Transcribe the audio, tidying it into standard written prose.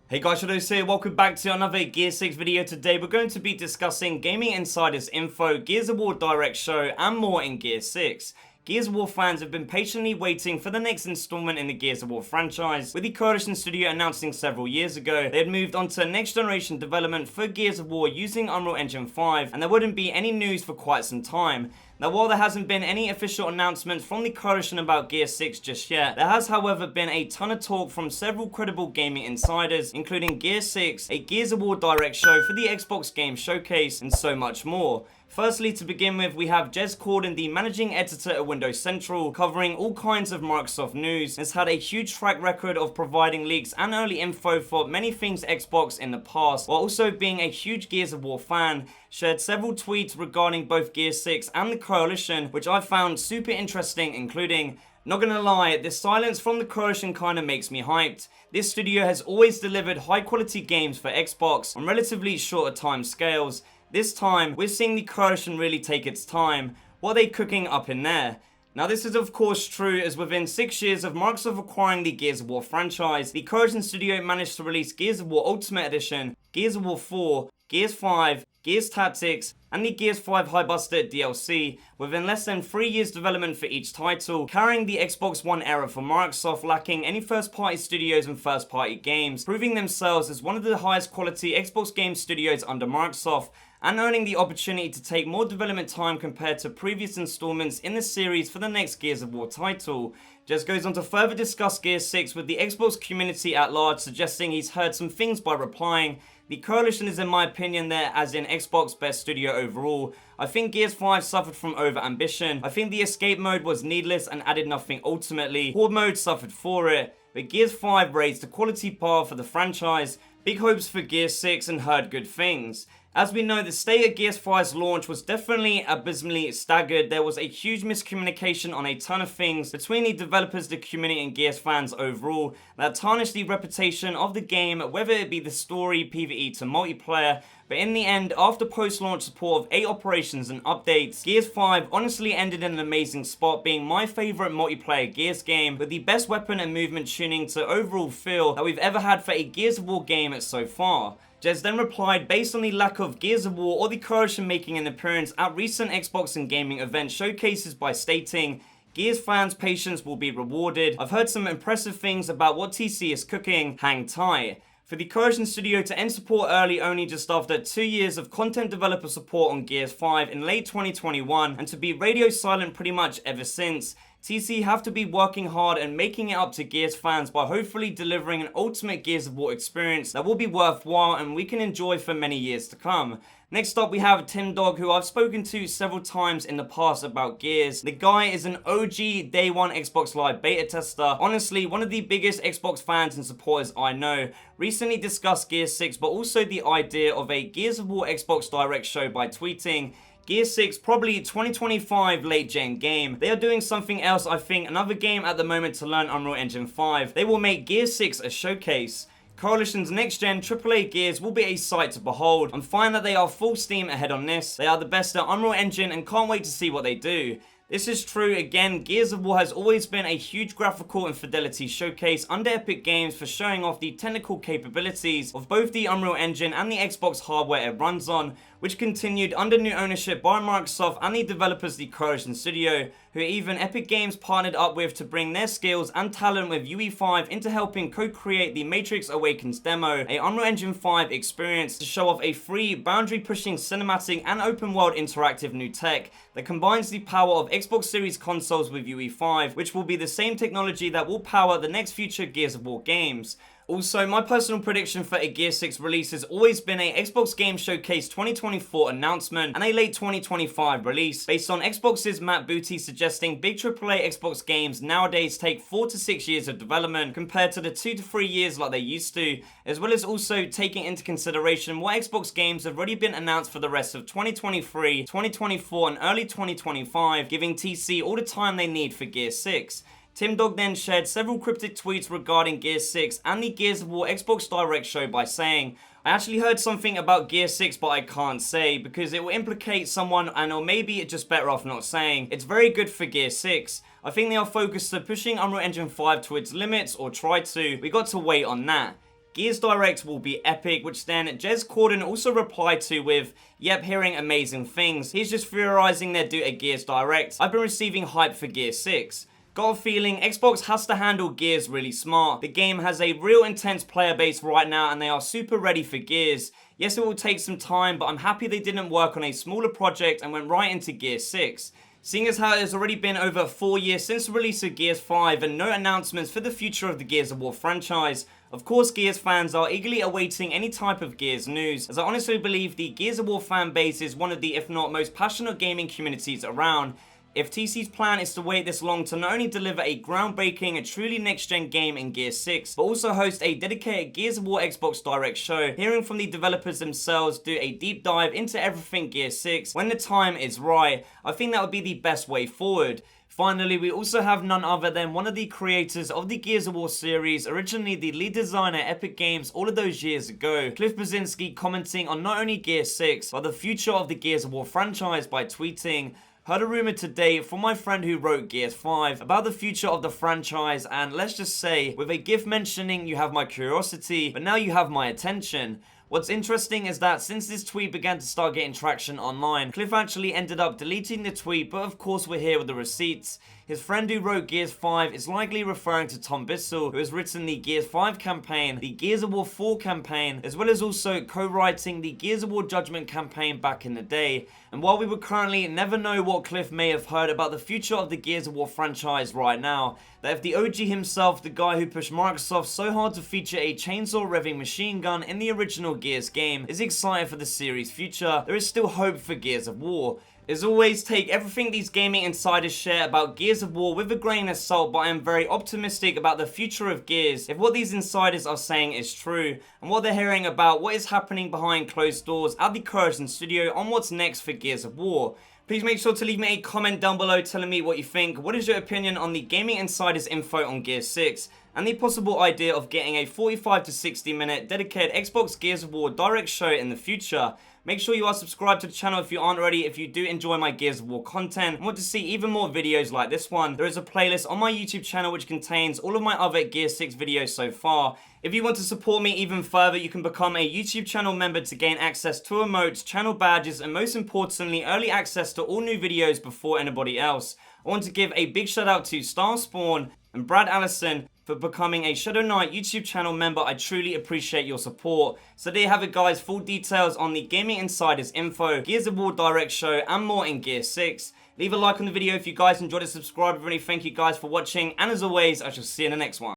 Hey guys, Shadowz here, welcome back to another Gears 6 video. Today we're going to be discussing Gaming Insider's info, Gears of War Direct Show, and more in Gears 6. Gears of War fans have been patiently waiting for the next installment in the Gears of War franchise, with the Coalition Studio announcing several years ago they had moved on to next generation development for Gears of War using Unreal Engine 5, and there wouldn't be any news for quite some time. Now, while there hasn't been any official announcements from the Coalition about Gears 6 just yet, there has however been a ton of talk from several credible gaming insiders, including Gears 6, a Gears of War Direct Show for the Xbox Game Showcase, and so much more. Firstly, to begin with, we have Jez Corden, the managing editor at Windows Central, covering all kinds of Microsoft news, has had a huge track record of providing leaks and early info for many things Xbox in the past, while also being a huge Gears of War fan, shared several tweets regarding both Gears 6 and the Coalition, which I found super interesting, including, "Not gonna lie, this silence from the Coalition kinda makes me hyped. This studio has always delivered high quality games for Xbox on relatively shorter time scales. This time, we're seeing the Coalition really take its time. What are they cooking up in there?" Now, this is of course true, as within 6 years of Microsoft acquiring the Gears of War franchise, the Coalition Studio managed to release Gears of War Ultimate Edition, Gears of War 4, Gears 5, Gears Tactics, and the Gears 5 Highbuster DLC within less than 3 years development for each title, carrying the Xbox One era for Microsoft, lacking any first-party studios and first-party games, proving themselves as one of the highest quality Xbox game studios under Microsoft, and earning the opportunity to take more development time compared to previous installments in the series for the next Gears of War title. Just goes on to further discuss Gears 6 with the Xbox community at large, suggesting he's heard some things by replying, "The Coalition is in my opinion there as in Xbox best studio overall. I think Gears 5 suffered from over-ambition. I think the escape mode was needless and added nothing ultimately. Horde mode suffered for it. But Gears 5 raised the quality bar for the franchise. Big hopes for Gears 6 and heard good things." As we know, the state of Gears 5's launch was definitely abysmally staggered. There was a huge miscommunication on a ton of things between the developers, the community, and Gears fans overall that tarnished the reputation of the game, whether it be the story, PvE to multiplayer. But in the end, after post-launch support of 8 operations and updates, Gears 5 honestly ended in an amazing spot, being my favourite multiplayer Gears game, with the best weapon and movement tuning to overall feel that we've ever had for a Gears of War game so far. Jez then replied, based on the lack of Gears of War or the Coalition making an appearance at recent Xbox and gaming event showcases, by stating, "Gears fans' patience will be rewarded. I've heard some impressive things about what TC is cooking. Hang tight." For the Coalition Studio to end support early only just after 2 years of content developer support on Gears 5 in late 2021, and to be radio silent pretty much ever since, TC have to be working hard and making it up to Gears fans by hopefully delivering an ultimate Gears of War experience that will be worthwhile and we can enjoy for many years to come. Next up, we have Tim Dog, who I've spoken to several times in the past about Gears. The guy is an OG Day 1 Xbox Live beta tester, honestly one of the biggest Xbox fans and supporters I know. Recently discussed Gears 6, but also the idea of a Gears of War Xbox Direct Show by tweeting, "Gears 6 probably 2025 late gen game. They are doing something else, I think, another game at the moment to learn Unreal Engine 5. They will make Gears 6 a showcase. Coalition's next gen AAA Gears will be a sight to behold. I'm fine that they are full steam ahead on this. They are the best at Unreal Engine and can't wait to see what they do." This is true. Again, Gears of War has always been a huge graphical and fidelity showcase under Epic Games for showing off the technical capabilities of both the Unreal Engine and the Xbox hardware it runs on, which continued under new ownership by Microsoft and the developers, the Coalition Studio, who even Epic Games partnered up with to bring their skills and talent with UE5 into helping co-create the Matrix Awakens demo, a Unreal Engine 5 experience to show off a free, boundary-pushing cinematic and open-world interactive new tech that combines the power of Xbox Series consoles with UE5, which will be the same technology that will power the next future Gears of War games. Also, my personal prediction for a Gears 6 release has always been a Xbox Game Showcase 2024 announcement and a late 2025 release, based on Xbox's Matt Booty suggesting big AAA Xbox games nowadays take 4 to 6 years of development compared to the 2 to 3 years like they used to, as well as also taking into consideration what Xbox games have already been announced for the rest of 2023, 2024 and early 2025, giving TC all the time they need for Gears 6. Tim Dog then shared several cryptic tweets regarding Gears 6 and the Gears of War Xbox Direct Show by saying, "I actually heard something about Gears 6 but I can't say because it will implicate someone and or maybe it's just better off not saying. It's very good for Gears 6. I think they are focused on pushing Unreal Engine 5 to its limits or try to. We got to wait on that. Gears Direct will be epic, which then Jez Corden also replied to with, yep, hearing amazing things. He's just theorizing they'd do a Gears Direct. I've been receiving hype for Gears 6. Got a feeling Xbox has to handle Gears really smart. The game has a real intense player base right now and they are super ready for Gears. Yes, it will take some time, but I'm happy they didn't work on a smaller project and went right into Gears 6. Seeing as how it has already been over 4 years since the release of Gears 5 and no announcements for the future of the Gears of War franchise, of course Gears fans are eagerly awaiting any type of Gears news, as I honestly believe the Gears of War fan base is one of the, if not most passionate gaming communities around. If TC's plan is to wait this long to not only deliver a groundbreaking and truly next-gen game in Gears 6, but also host a dedicated Gears of War Xbox Direct show, hearing from the developers themselves do a deep dive into everything Gears 6 when the time is right, I think that would be the best way forward. Finally, we also have none other than one of the creators of the Gears of War series, originally the lead designer at Epic Games all of those years ago, Cliff Bleszinski, commenting on not only Gears 6, but the future of the Gears of War franchise by tweeting, "Heard a rumor today from my friend who wrote Gears 5 about the future of the franchise, and let's just say, with a gif mentioning you have my curiosity, but now you have my attention." What's interesting is that since this tweet began to start getting traction online, Cliff actually ended up deleting the tweet, but of course we're here with the receipts. His friend who wrote Gears 5 is likely referring to Tom Bissell, who has written the Gears 5 campaign, the Gears of War 4 campaign, as well as also co-writing the Gears of War Judgment campaign back in the day. And while we would currently never know what Cliff may have heard about the future of the Gears of War franchise right now, that if the OG himself, the guy who pushed Microsoft so hard to feature a chainsaw revving machine gun in the original Gears game, is excited for the series' future, there is still hope for Gears of War. As always, take everything these gaming insiders share about Gears of War with a grain of salt, but I am very optimistic about the future of Gears if what these insiders are saying is true, and what they're hearing about what is happening behind closed doors at the Corazon studio on what's next for Gears of War. Please make sure to leave me a comment down below telling me what you think. What is your opinion on the gaming insiders info on Gears 6? And the possible idea of getting a 45 to 60 minute dedicated Xbox Gears of War Direct show in the future. Make sure you are subscribed to the channel if you aren't already, if you do enjoy my Gears of War content and want to see even more videos like this one. There is a playlist on my YouTube channel which contains all of my other Gears 6 videos so far. If you want to support me even further, you can become a YouTube channel member to gain access to emotes, channel badges, and most importantly, early access to all new videos before anybody else. I want to give a big shout out to Star Spawn and Brad Allison for becoming a Shadow Knight YouTube channel member. I truly appreciate your support. So there you have it guys, full details on the Gaming Insiders info, Gears of War Direct show, and more in Gears 6. Leave a like on the video if you guys enjoyed it, subscribe if you really. Thank you guys for watching, and as always, I shall see you in the next one.